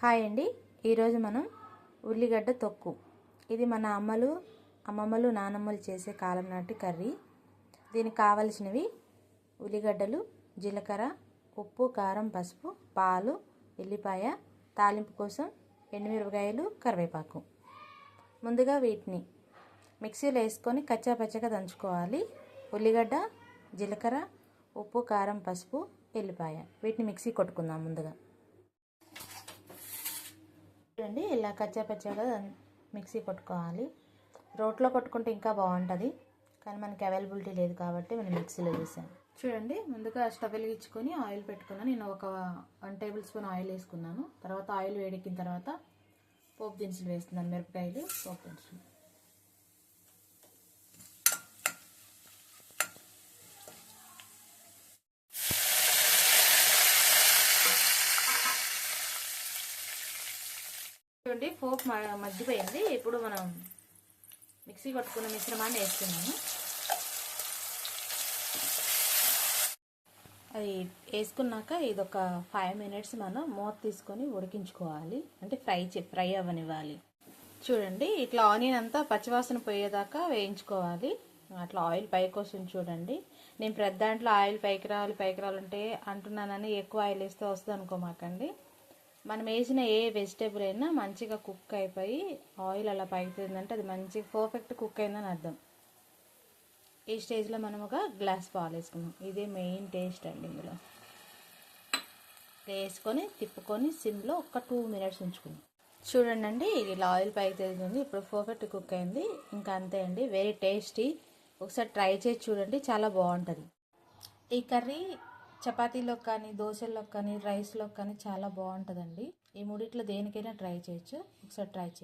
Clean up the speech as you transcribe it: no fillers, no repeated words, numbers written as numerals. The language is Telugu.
హాయ్ అండి. ఈరోజు మనం ఉల్లిగడ్డ తొక్కు, ఇది మన అమ్మమ్మలు నానమ్మలు చేసే కాలం నాటి కర్రీ. దీనికి కావలసినవి ఉల్లిగడ్డలు, జీలకర్ర, ఉప్పు, కారం, పసుపు, పాలు, ఎల్లిపాయ, తాలింపు కోసం ఎండుమిరపకాయలు, కరివేపాకు. ముందుగా వీటిని మిక్సీలో వేసుకొని కచ్చాపచ్చగా దంచుకోవాలి. ఉల్లిగడ్డ, జీలకర్ర, ఉప్పు, కారం, పసుపు, ఎల్లిపాయ వీటిని మిక్సీ కొట్టుకుందాం. ముందుగా చూడండి, ఇలా కచ్చాపచ్చాగా మిక్సీ కొట్టుకోవాలి. రోట్లో కొట్టుకుంటే ఇంకా బాగుంటుంది, కానీ మనకి అవైలబిలిటీ లేదు కాబట్టి మనం మిక్సీలో చేసాం. చూడండి, ముందుగా స్టవ్ వెలిగించుకొని ఆయిల్ పెట్టుకున్నాను. నేను ఒక 1 టేబుల్ స్పూన్ ఆయిల్ వేసుకున్నాను. తర్వాత ఆయిల్ వేడెక్కిన తర్వాత పోపు దినుసులు వేస్తున్నాను. మిరపకాయలు, పోపు దినుసులు. చూడండి, పోపు మగ్గిపోయింది. ఇప్పుడు మనం మిక్సీ కొట్టుకున్న మిశ్రమాన్ని వేస్తున్నాము. అది వేసుకున్నాక ఇది ఒక 5 మినిట్స్ మనం మూత తీసుకొని ఉడికించుకోవాలి, అంటే ఫ్రై అవ్వనివ్వాలి. చూడండి, ఇట్లా ఆనియన్ అంతా పచ్చివాసన పోయేదాకా వేయించుకోవాలి. అట్లా ఆయిల్ పైకి వస్తుంది. చూడండి, నేను ప్రతి దాంట్లో ఆయిల్ పైకి రావాలంటే అంటున్నానని ఎక్కువ ఆయిల్ వేస్తే వస్తుంది అనుకోమాకండి. మనం వేసిన ఏ వెజిటేబుల్ అయినా మంచిగా కుక్ అయిపోయి ఆయిల్ అలా పైకిందంటే అది మంచిగా పర్ఫెక్ట్ కుక్ అయిందని అర్థం. ఈ స్టేజ్లో మనం ఒక గ్లాస్ పాలు వేసుకున్నాం. ఇదే మెయిన్ టేస్ట్ అండి. ఇందులో వేసుకొని తిప్పుకొని సిమ్లో ఒక 2 మినిట్స్ ఉంచుకున్నాం. చూడండి అండి, ఇలా ఆయిల్ పైకి తెలుస్తుంది. ఇప్పుడు పర్ఫెక్ట్ కుక్ అయింది. ఇంకా అంతే అండి, వెరీ టేస్టీ. ఒకసారి ట్రై చేసి చూడండి, చాలా బాగుంటుంది. ఈ కర్రీ చపాతీలో కానీ, దోశల్లో కానీ, రైస్లో కానీ చాలా బాగుంటుందండి. ఈ మూడిట్లో దేనికైనా ట్రై చేయొచ్చు. ఒకసారి ట్రై చేయండి.